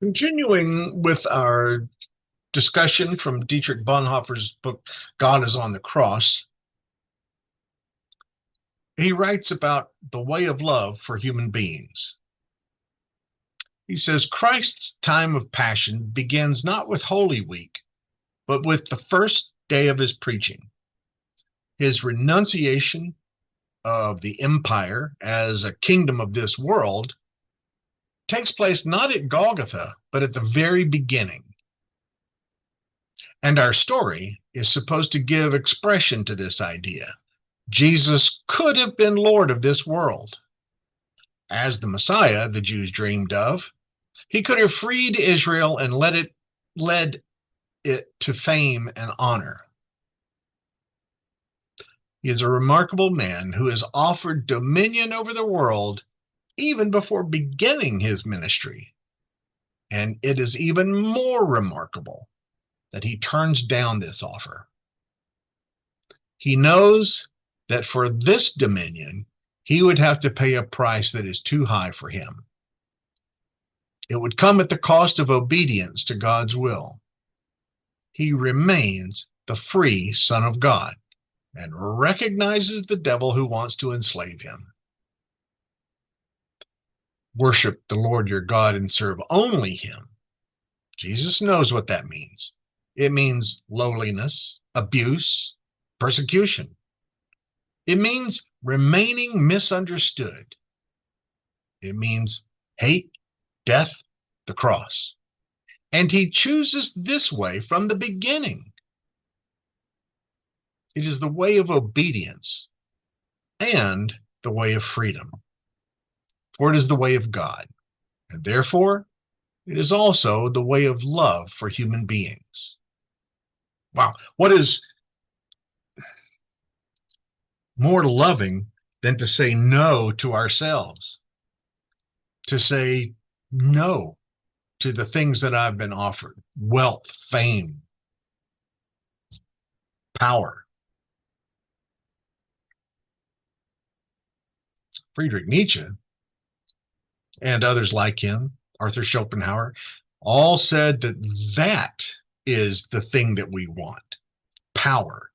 Continuing with our discussion from Dietrich Bonhoeffer's book, God is on the Cross, he writes about the way of love for human beings. He says, Christ's time of passion begins not with Holy Week, but with the first day of his preaching. His renunciation of the empire as a kingdom of this world takes place not at Golgotha, but at the very beginning. And our story is supposed to give expression to this idea. Jesus could have been Lord of this world. As the Messiah the Jews dreamed of, he could have freed Israel and led it to fame and honor. He is a remarkable man who has offered dominion over the world even before beginning his ministry. And it is even more remarkable that he turns down this offer. He knows that for this dominion, he would have to pay a price that is too high for him. It would come at the cost of obedience to God's will. He remains the free Son of God and recognizes the devil who wants to enslave him. Worship the Lord your God and serve only him. Jesus knows what that means. It means lowliness, abuse, persecution. It means remaining misunderstood. It means hate, death, the cross. And he chooses this way from the beginning. It is the way of obedience and the way of freedom. For it is the way of God. And therefore, it is also the way of love for human beings. Wow. What is more loving than to say no to ourselves? To say no to the things that I've been offered: wealth, fame, power. Friedrich Nietzsche and others like him, Arthur Schopenhauer, all said that that is the thing that we want: power.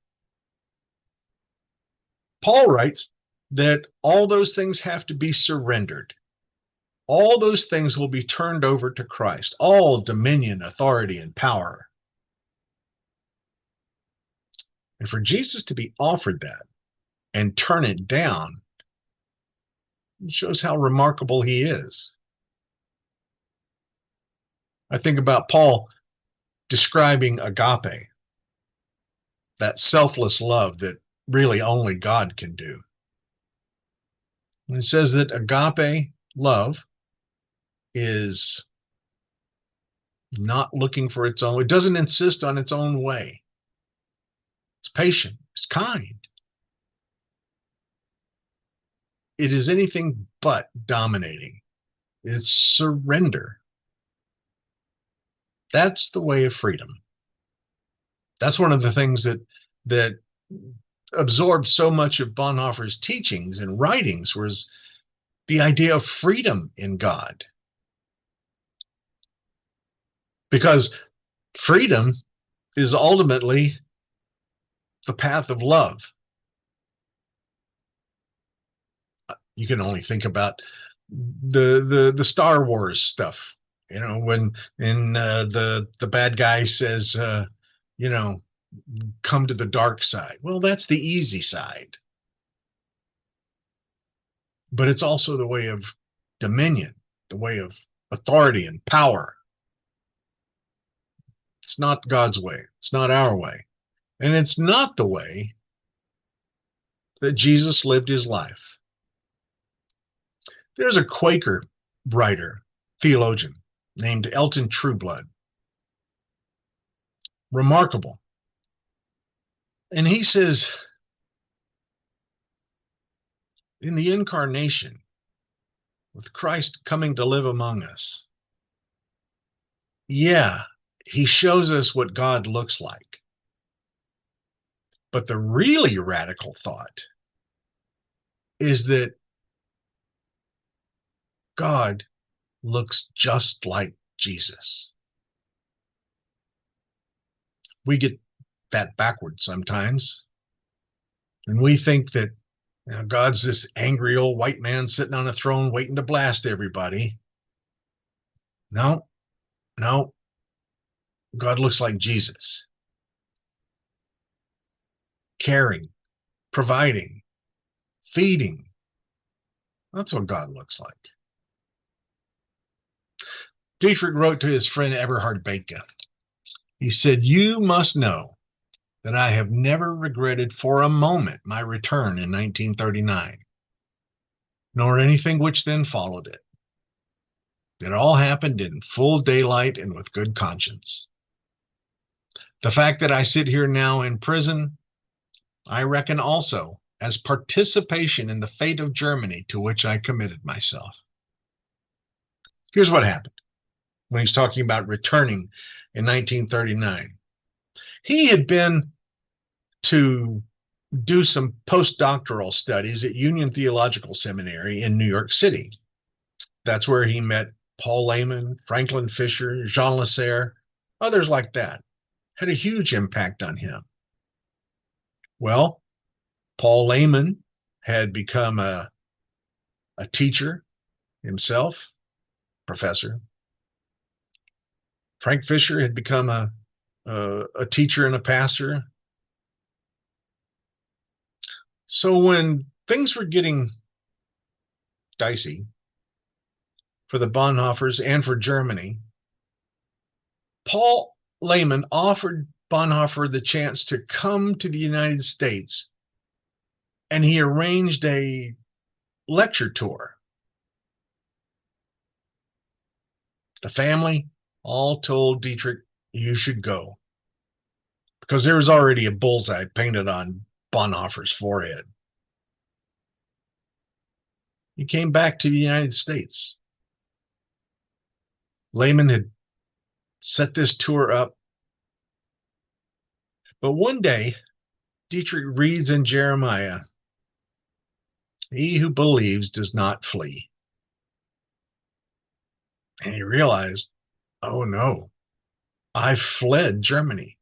Paul writes that all those things have to be surrendered. All those things will be turned over to Christ, all dominion, authority, and power. And for Jesus to be offered that and turn it down shows how remarkable he is. I think about Paul describing agape, that selfless love that really only God can do. And it says that agape love is not looking for its own, it doesn't insist on its own way. It's patient, it's kind. It is anything but dominating. It's surrender. That's the way of freedom. That's one of the things that absorbed so much of Bonhoeffer's teachings and writings, was the idea of freedom in God. Because freedom is ultimately the path of love. You can only think about the Star Wars stuff, when the bad guy says, come to the dark side. Well, that's the easy side. But it's also the way of dominion, the way of authority and power. It's not God's way. It's not our way. And it's not the way that Jesus lived his life. There's a Quaker writer, theologian, named Elton Trueblood. Remarkable. And he says, in the incarnation, with Christ coming to live among us, yeah, he shows us what God looks like. But the really radical thought is that God looks just like Jesus. We get that backwards sometimes. And we think that God's this angry old white man sitting on a throne waiting to blast everybody. No, no. God looks like Jesus. Caring, providing, feeding. That's what God looks like. Dietrich wrote to his friend Eberhard Bethge. He said, "You must know that I have never regretted for a moment my return in 1939, nor anything which then followed it. It all happened in full daylight and with good conscience. The fact that I sit here now in prison, I reckon also as participation in the fate of Germany to which I committed myself." Here's what happened when he's talking about returning in 1939. He had been to do some postdoctoral studies at Union Theological Seminary in New York City. That's where he met Paul Lehman, Franklin Fisher, Jean Lasserre, others like that. Had a huge impact on him. Well, Paul Lehman had become a teacher himself, professor. Frank Fisher had become a teacher and a pastor. So when things were getting dicey for the Bonhoeffers and for Germany, Paul Lehman offered Bonhoeffer the chance to come to the United States, and he arranged a lecture tour. The family all told Dietrich, "You should go," because there was already a bullseye painted on Bonhoeffer's forehead. He came back to the United States. Lehman had set this tour up. But one day, Dietrich reads in Jeremiah, "He who believes does not flee." And he realized, oh no, I fled Germany.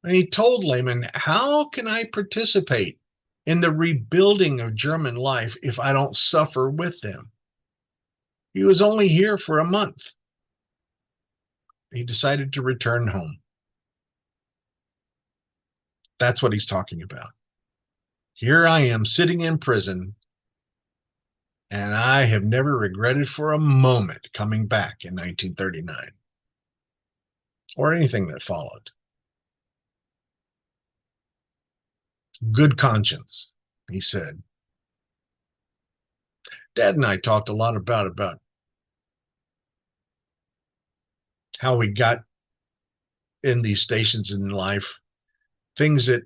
And he told Lehman, "How can I participate in the rebuilding of German life if I don't suffer with them?" He was only here for a month. He decided to return home. That's what he's talking about. Here I am sitting in prison, and I have never regretted for a moment coming back in 1939 or anything that followed. Good conscience, he said. Dad and I talked a lot about how we got in these stations in life, things that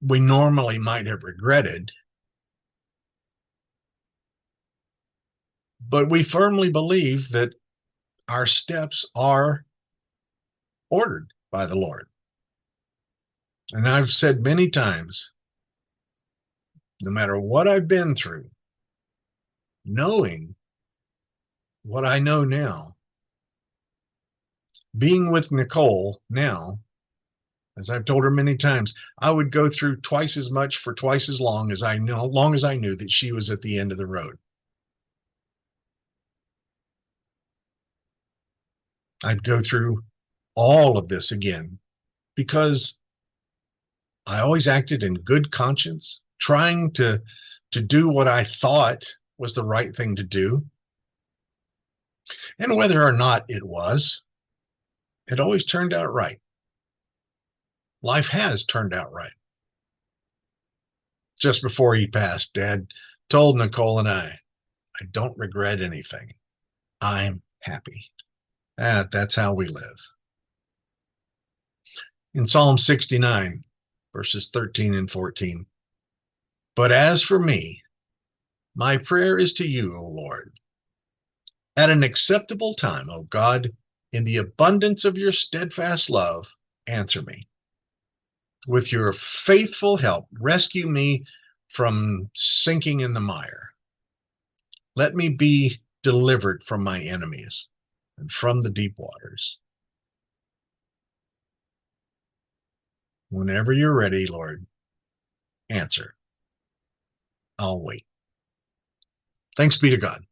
we normally might have regretted, but we firmly believe that our steps are ordered by the Lord. And I've said many times, no matter what I've been through, knowing what I know now, being with Nicole now, as I've told her many times, I would go through twice as much for twice as long as I knew that she was at the end of the road. I'd go through all of this again because I always acted in good conscience, trying to do what I thought was the right thing to do. And whether or not it was, it always turned out right. Life has turned out right. Just before he passed, Dad told Nicole and I don't regret anything. I'm happy. That's how we live. In Psalm 69, verses 13 and 14, "But as for me, my prayer is to you, O Lord. At an acceptable time, O God, in the abundance of your steadfast love, answer me. With your faithful help, rescue me from sinking in the mire. Let me be delivered from my enemies. and from the deep waters. Whenever you're ready, Lord, answer. I'll wait. Thanks be to God.